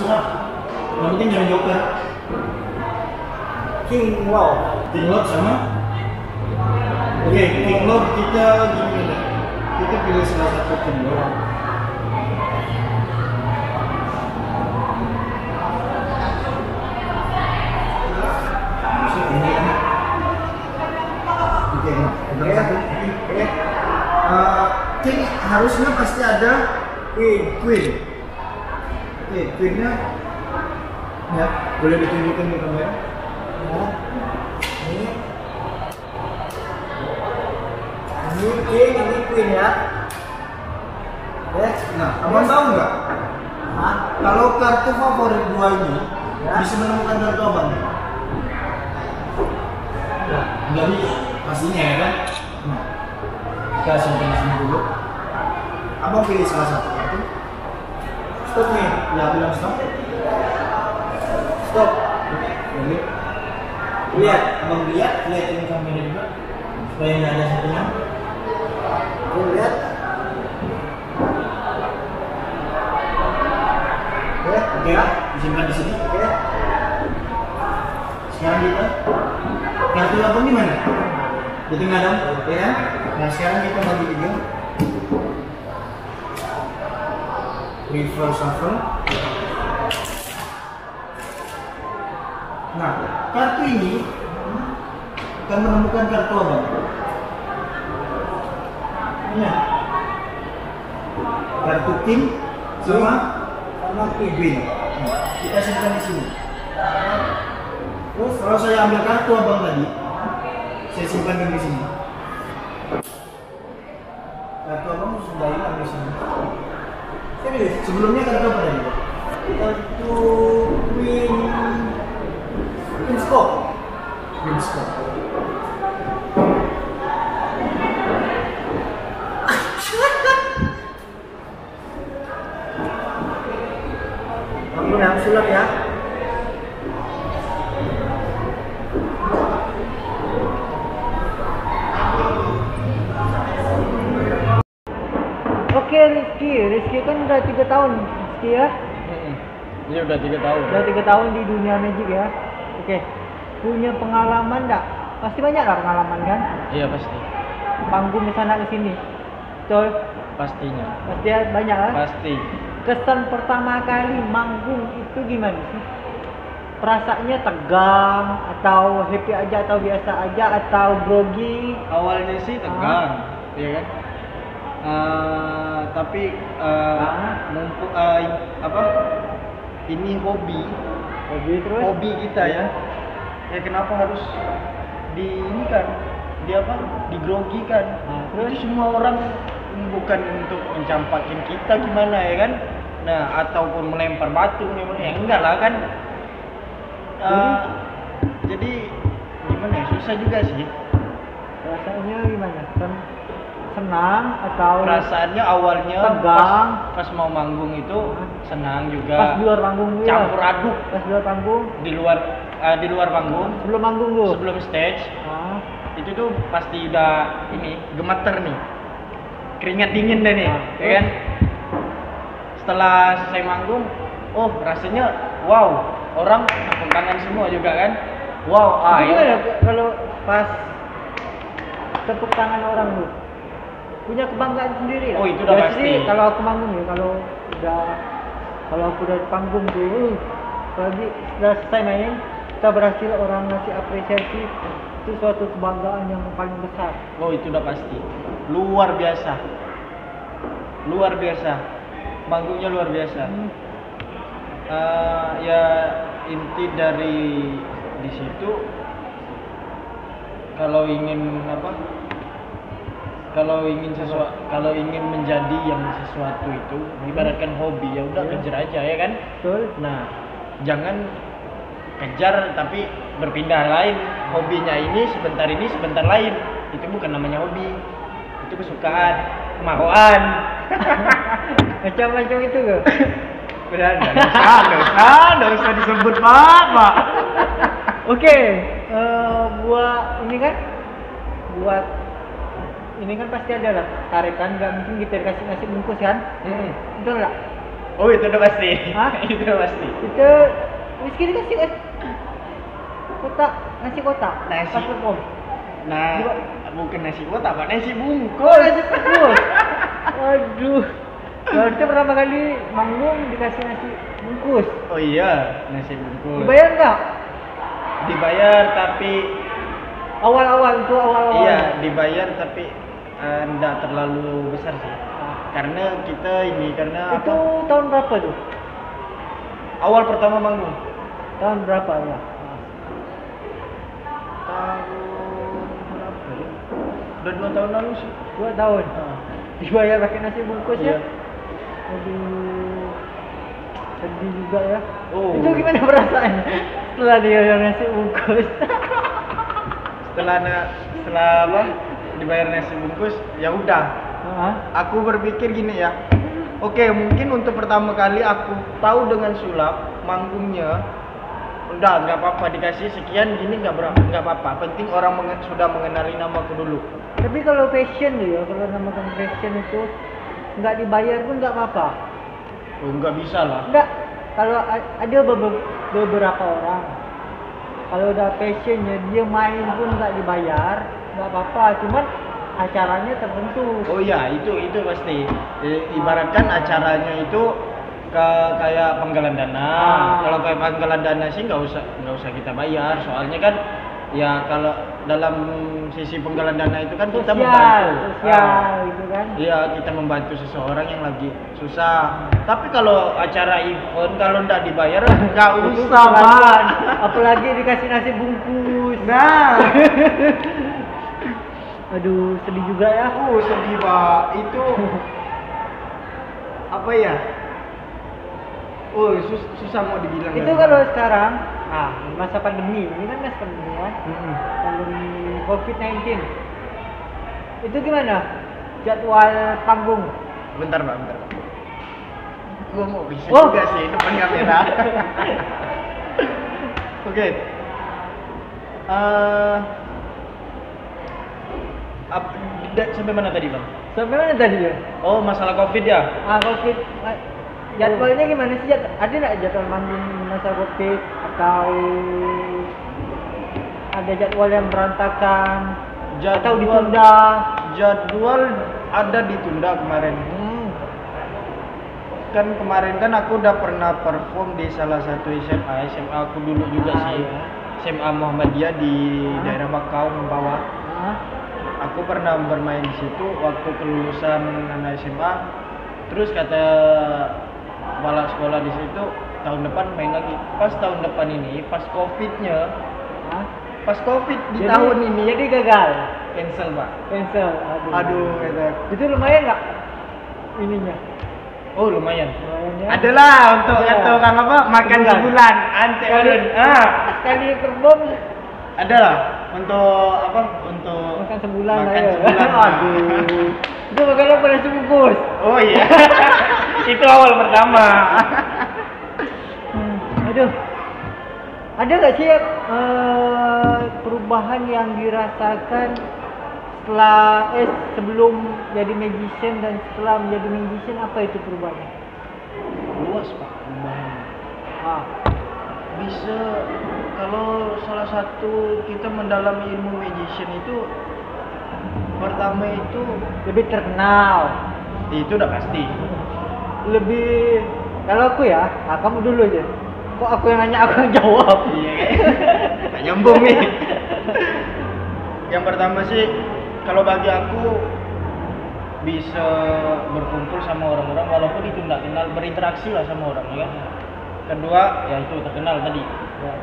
terserah. Yang penting jangan joker. King Law. King Lord sama. Oke, King Lord kita gini deh. Kita pilih salah satu King Lord. Oke, King harusnya pasti ada Queen. Oke, Queennya ya boleh ditunjukkan di kamera. Ya. Ini King, ini Queen ya. Nah, abang tahu nggak? Kalau kartu favorit dua ini ya, bisa menemukan kartu abang? Nggak bisa, pastinya ya kan? Nah, kita simpan di sini dulu. Abang pilih salah satu kartu. Stop nih, ya bilang stop. Stop. Boleh. Lihat. Abang lihat ini kamera juga supaya nggak ada satunya. Lihat. Oke, disimpan di sini. Oke. Sekarang kita kartu abang di mana? Di tengah dong, ya kan? Nah sekarang kita bagi tiga. Reverse shuffle. Nah, kartu ini akan menemukan kartu abang. Ini kartu king sama queen. Nah, kita simpan di sini. Terus kalau saya ambil kartu abang tadi, saya simpan di sini. Kartu abang sudah hilang di sini. Sebelumnya kartu apa tadi? Kartu Queen Scope. Queen Scope. Kamu yang sulap ya. Oke Rizky kan udah 3 tahun Rizky ya. Ini udah 3 tahun. Udah 3 tahun di dunia magic ya. Oke. Punya pengalaman enggak? Pasti banyak lah pengalaman kan? Iya pasti. Panggung ke sana ke sini. Betul? Pastinya. Pasti banyak kan? Pasti. Kesan pertama kali manggung itu gimana sih? Perasaannya tegang atau happy aja atau biasa aja atau grogi? Awalnya sih tegang, ya kan? Tapi mumpung apa? Ini hobi terus? Hobi kita ya. Ya kenapa harus di ini kan? Di apa? Digrogikan. Terus? Itu semua orang bukan untuk mencampakin kita gimana ya kan? Nah, ataupun melempar batu ya enggak lah kan? Jadi gimana ya? Susah juga sih. Rasanya gimana? Senang atau Perasaannya awalnya tegang? pas mau manggung itu senang juga. Pas di luar panggung juga? Campur aduk. Pas di luar panggung? Di luar panggung. Sebelum manggung tuh? Sebelum stage. Itu tuh pasti udah ini gemeter nih. Keringat dingin deh nih, ya kan? Setelah selesai manggung, oh rasanya wow, orang tepuk tangan semua juga kan? Wow, itu gimana kalau pas tepuk tangan orang tuh? Punya kebanggaan sendiri lah. Oh itu udah pasti. Kalau aku manggung ya, kalau aku udah di panggung tuh, apalagi setelah selesai main, kita berhasil orang ngasih apresiasi, itu suatu kebanggaan yang paling besar. Oh itu udah pasti. Luar biasa. Manggungnya luar biasa. Ya inti dari di situ kalau ingin menjadi yang sesuatu itu ibaratkan hobi ya udah kejar aja ya kan. Betul. Nah jangan kejar tapi berpindah lain, hobinya ini sebentar lain, itu bukan namanya hobi, itu kesukaan, kemauan. Macam-macam itu ke? Nggak usah disebut Pak. Oke, buat ini kan pasti ada lah tarikan, nggak mungkin kita dikasih nasi bungkus kan? Betul nggak? Oh itu udah pasti. Hah? Itu udah pasti. Kita miskin dikasih kotak, nasi kotak. Nasi. Pas perform. Nah, Dua. bukan nasi kotak, Pak. Nasi Oh, bungkus. nasi bungkus. Waduh. Berarti pertama kali manggung dikasih nasi bungkus. Oh iya, nasi bungkus. Dibayar nggak? Dibayar tapi Awal-awal itu awal-awal. iya, dibayar tapi enggak terlalu besar sih. Ah. Karena kita ini karena Itu apa? tahun berapa tuh? Awal pertama manggung. Tahun berapa ya? Tahun berapa ya? Udah 2 tahun lalu sih. 2 tahun. Dibayar pakai nasi bungkus Iya. ya? Aduh. Sedih juga ya. Oh. Itu gimana perasaannya setelah dia yang nasi bungkus? Setelah apa? Dibayar nasi bungkus, ya udah. Hah? Aku berpikir gini ya. Oke, mungkin untuk pertama kali aku tahu dengan sulap manggungnya. Udah, nggak apa-apa dikasih sekian gini nggak apa-apa. Penting orang sudah mengenali namaku dulu. Tapi kalau passion tuh ya, kalau namakan passion itu nggak dibayar pun nggak apa-apa. Oh, nggak bisa lah. Nggak, kalau ada beberapa orang, kalau udah passionnya dia main pun nggak dibayar, nggak apa-apa. Cuman acaranya tertentu. Oh iya, itu pasti. Ibaratkan acaranya itu kayak penggalan dana. Kalau kayak penggalan dana sih nggak usah kita bayar. Soalnya kan ya kalau dalam sisi penggalan dana itu kan kita membantu. Sosial gitu kan. Iya, kita membantu seseorang yang lagi susah. Tapi kalau acara event kalau nggak dibayar nggak Itu usah, Bang. keterlaluan. Apalagi dikasih nasi bungkus. Nah, Aduh, sedih juga ya. sedih, Pak. Itu apa ya? Oh, susah mau dibilang. Itu kalau sekarang, nah masa pandemi, ini kan masa pandemi kan, pandemi COVID-19. Itu gimana jadwal panggung? Bentar, Pak. Gua mau bisa Oh. juga sih depan kamera. Oke. Sampai mana tadi, Bang? Sampai mana tadi ya? Oh, masalah Covid ya? COVID, jadwalnya gimana sih? Ada nggak jadwal manggung masa COVID atau ada jadwal yang berantakan atau ditunda? Jadwal ada ditunda kemarin. Kan kemarin kan aku udah pernah perform di salah satu SMA aku dulu juga sih. Ya. SMA Muhammadiyah di daerah Bakau Mempawah. Hah? Aku pernah bermain di situ waktu kelulusan anak SMA. Terus kata kepala sekolah di situ tahun depan main lagi. Pas tahun depan ini, pas Covidnya, Hah? pas Covid di Jadi- tahun ini jadi gagal, cancel, Pak. cancel. Aduh, kata. Itu lumayan nggak ininya? Oh lumayan. Lumayan ya. Adalah untuk Iya. kata orang apa makan sebulan. Ante ulun. Sekali kerbau Adalah untuk apa? Untuk makan sebulan lah makan ya. sebulan. Aduh. Itu makanan pada sebungkus. Oh iya. Itu awal pertama. Aduh. Ada nggak sih perubahan yang dirasakan sebelum jadi magician dan setelah menjadi magician, apa itu perubahannya? Luas, Pak. Lumayan. Ah, Bisa kalau salah satu kita mendalami ilmu magician itu pertama itu lebih terkenal, udah pasti. lebih kalau aku ya, kamu dulu aja. Kok aku yang nanya, aku yang jawab? Iya. Tak nyambung nih. Yang pertama sih kalau bagi aku bisa berkumpul sama orang-orang walaupun itu nggak kenal, berinteraksi lah sama orang ya. Kedua ya itu terkenal tadi. Ya,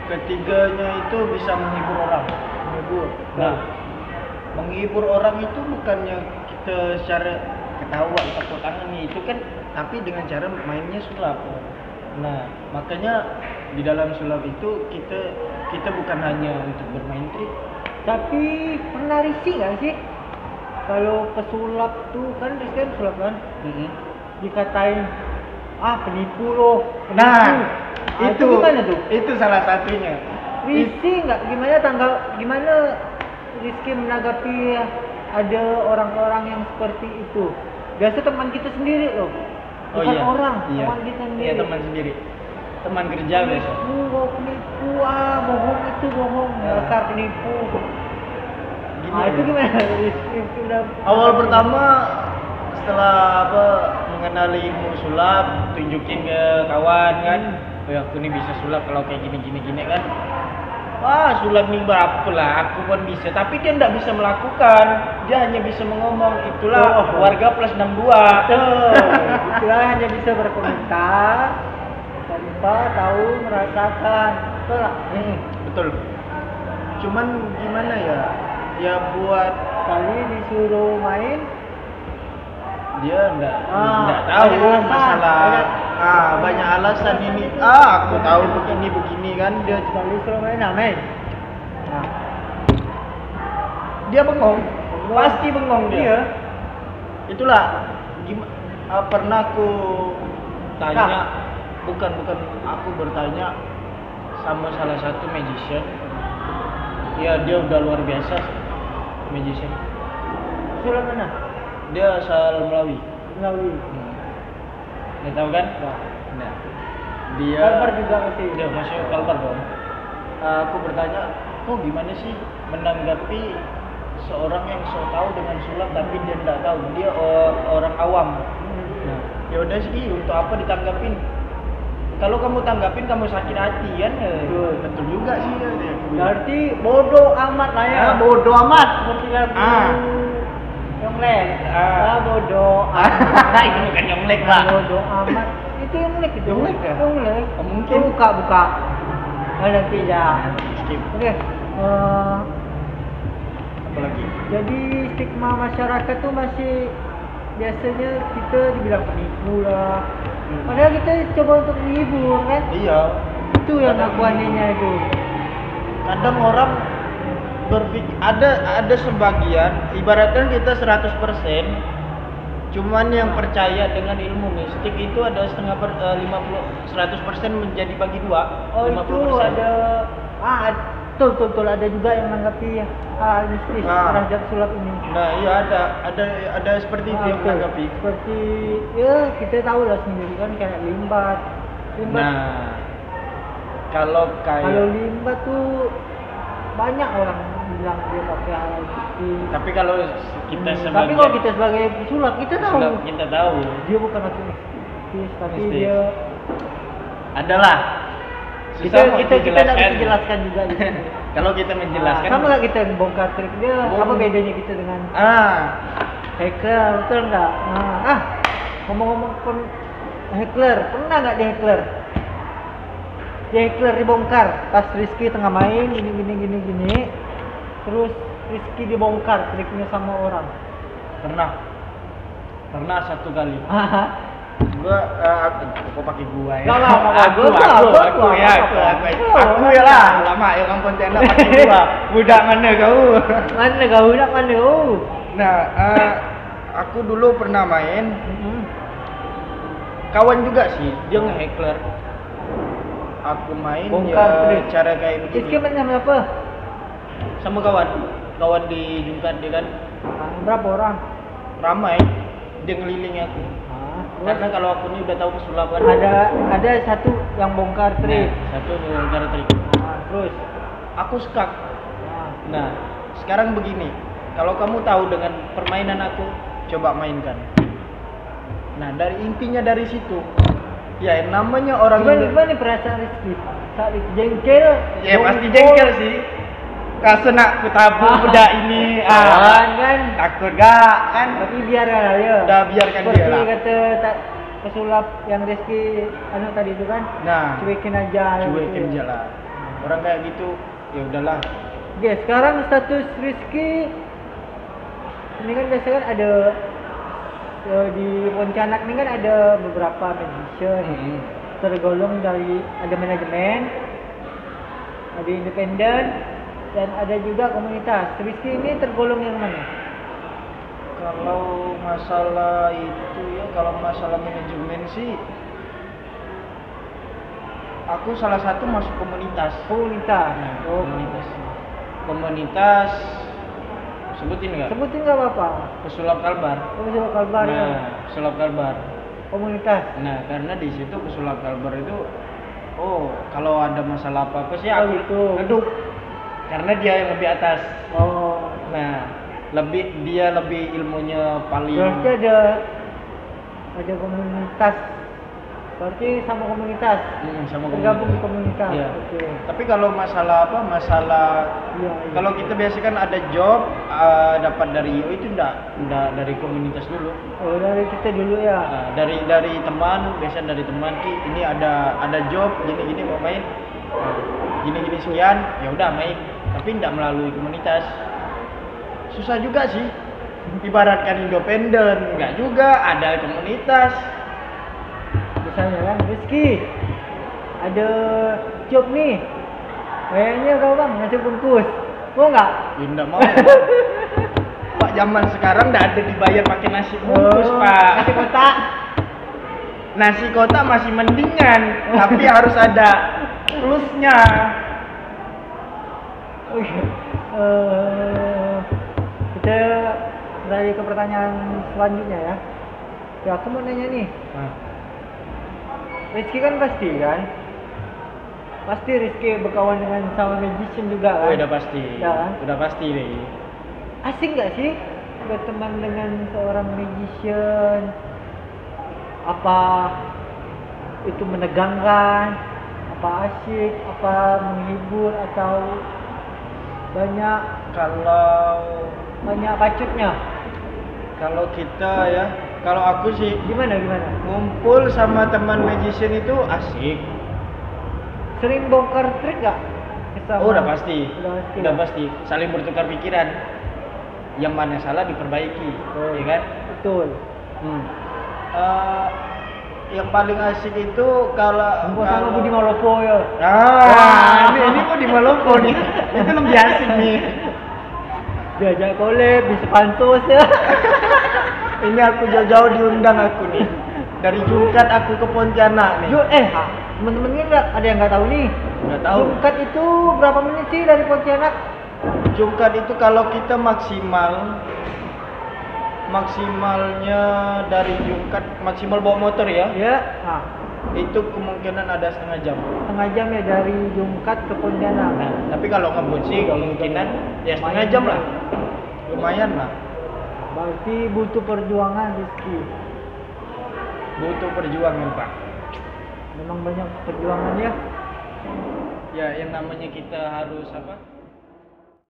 Ketiganya itu bisa menghibur orang. menghibur. Nah, menghibur orang itu bukannya kita secara ketawa tepuk tangan nih, itu kan tapi dengan cara mainnya sulap. Nah, makanya di dalam sulap itu kita bukan hanya untuk bermain trik. Tapi pernah risih nggak sih? Kalau pesulap tuh kan risih sulap kan, dikatain penipu loh. Penipu. Nah, itu gimana tuh? Itu salah satunya. Risih nggak? Gimana Rizky menanggapi ada orang-orang yang seperti itu? Biasa teman kita sendiri loh. Oh Bukan iya. orang, Iya. teman kita sendiri. Iya, teman sendiri. Teman kerja biasa. Penipu, bohong itu bohong, Ya. dasar penipu. Gini Ah, itu ya. gimana? Itu udah Awal pertama setelah apa mengenali ilmu sulap, tunjukin ke kawan kan, oh aku nih bisa sulap kalau kayak gini kan. Wah, sulap nih berapa lah, aku pun bisa, tapi dia tidak bisa melakukan, dia hanya bisa mengomong, itulah Oh. warga plus 62. Betul. Itulah hanya bisa berkomentar tanpa tahu merasakan. Betul lah. Betul. Cuman gimana ya? Ya buat Kali disuruh main, dia enggak Ah, tahu banyak alasan, masalah banyak alasan ini aku tahu begini kan dia kali disuruh main, nah main. Nah, dia bengong Bengong. pasti bengong dia Iya. itulah pernah aku tanya Kak. bukan aku bertanya sama salah satu magician ya dia udah luar biasa magician Suruh mana? dia asal Melawi Melawi. nggak tahu kan Nah, nah dia Kalbar juga pasti. dia masuk Kalbar dong. Aku bertanya, kok gimana sih menanggapi seorang yang so tahu dengan sulap tapi dia tidak tahu, dia orang awam. Nah, ya udah sih, untuk apa ditanggapin? Kalau kamu tanggapin kamu sakit hati kan? Betul. Betul juga sih ya. Berarti bodoh amat lah ya. Bodoh amat. Seperti lagu Ah. Yonglek. Ah. Bodoh Itu bukan Yonglek, Pak. Bodoh amat. Itu Yonglek itu. Yonglek ya? Yonglek. Oh, mungkin. Buka. Nah, nanti ya. Skip. Oke. Apalagi? Jadi stigma masyarakat tuh masih biasanya kita dibilang penipu lah. Padahal kita coba untuk menghibur kan. Iya. Itu yang aku anehnya itu. Kadang orang berpikir ada sebagian ibaratkan kita 100% cuman yang percaya dengan ilmu mistik itu ada 100% menjadi bagi dua. Oh itu ada betul ada juga yang menanggapi hal mistis terhadap sulap ini. Nah iya ada seperti itu yang Betul. menanggapi. Seperti ya kita tahu lah sendiri kan kayak limbat. Nah kalau limbat tuh banyak orang bilang dia pakai hal mistis. tapi kalau kita sebagai Tapi kalau kita sebagai sulap kita tahu kita tahu dia bukan pakai mistis tapi Mistis. dia adalah kita tidak bisa jelaskan juga di sini. Kalau kita menjelaskan sama nggak kita bongkar trik dia apa bedanya kita dengan hacker betul nggak? Ngomong-ngomong hacker pernah nggak di hacker dibongkar pas Rizky tengah main gini terus Rizky dibongkar triknya sama orang. pernah satu kali aku pakai gua ya. Aku ya lah. Lama ya kamu Pontianak pakai gua. Budak mana kau? Budak mana kau? Nah, aku dulu pernah main. Kawan juga sih, dia nge-hackler. Aku main Bongkar trik. Cara kayak begini. Rizky main sama apa? Sama kawan di Jungkat dia kan Berapa orang? ramai. Dia ngeliling aku. Karena kalau aku ini udah tahu pesulap kan. Ada satu yang bongkar trik. Satu bongkar trik. Terus Aku skak. Nah, sekarang begini. Kalau kamu tahu dengan permainan aku, coba mainkan. Nah, intinya dari situ. Ya, namanya orang gimana perasaan Rizky? Saat Rizky jengkel? Ya pasti jengkel sih. Kasena kutabur budak ini. Kan? Takut gak kan? Tapi biarkan lah ya. Udah biarkan dia lah. Seperti kata pesulap yang Rizky tadi itu kan. Nah, Cuekin aja. cuekin aja lah. Orang kayak gitu, ya udahlah. Oke, sekarang status Rizky ini kan biasanya kan ada di Pontianak ini kan ada beberapa magician tergolong dari ada manajemen, ada independen, dan ada juga komunitas. Rizky ini tergolong yang mana? Kalau masalah itu ya, kalau masalah manajemen sih, aku salah satu masuk komunitas. Komunitas. Komunitas. Sebutin nggak? Sebutin nggak apa-apa. Pesulap Kalbar. Pesulap Kalbar ya. Pesulap Kalbar. komunitas. Nah, karena di situ pesulap Kalbar itu, oh kalau ada masalah apa-apa sih Oh, aku gitu. ngeduk. Karena dia yang lebih atas. Oh, Nah, dia lebih ilmunya paling. berarti ada komunitas. Berarti sama komunitas. Sama Tergabung di komunitas. komunitas. Iya. Oke. Tapi kalau masalah apa? Masalah Iya, iya. kalau kita biasa kan ada job dapat dari IO itu enggak dari komunitas dulu. Oh, dari kita dulu ya. Nah, dari teman, biasanya dari teman Ki, ini ada job gini-gini mau main. Nah, gini-gini sekian, ya udah main. Tapi enggak melalui komunitas. Susah juga sih. Ibaratkan independen, enggak juga ada komunitas. Misalnya kan Rizky ada job nih, kayaknya kau bang ngasih bungkus, mau nggak? Ya enggak mau. Pak, zaman sekarang enggak ada dibayar pakai nasi bungkus, Pak. Nasi kotak. Nasi kotak masih mendingan, tapi harus ada plusnya. Oke. Kita beralih ke pertanyaan selanjutnya ya. Ya aku mau nanya nih, Nah, Rizky kan pasti Rizky berkawan dengan sama magician juga kan? udah pasti. Ya kan? Udah pasti deh. Asing nggak sih berteman dengan seorang magician? Apa itu menegangkan? Apa asik? Apa menghibur? Atau banyak bacotnya? Kalau kita ya, kalau aku sih Gimana? ngumpul sama teman magician itu asik. Sering bongkar trik nggak? Oh, udah pasti. Udah Pasti. Saling bertukar pikiran. Yang mana salah diperbaiki, Oh, ya kan? Betul. Yang paling asik itu kalau Bungkus sama Budi Malopo ya. ini Budi Malopo nih. Itu lebih asik nih. Diajak collab, bisa pansos ya. Ini aku jauh-jauh diundang aku nih. Dari Jungkat aku ke Pontianak nih. Temen-temen ini ada yang nggak tahu nih. Nggak tahu. Jungkat itu berapa menit sih dari Pontianak? Jungkat itu kalau kita maksimalnya dari Jungkat maksimal bawa motor ya. Ya, nah, Itu kemungkinan ada setengah jam. setengah jam ya dari Jungkat ke Pontianak. Nah, tapi kalau ngebut sih kemungkinan ya setengah jam lah. Lumayan lah. Berarti butuh perjuangan Rizky. Butuh perjuangan, Pak. Memang banyak perjuangan ya. Ya, yang namanya kita harus apa?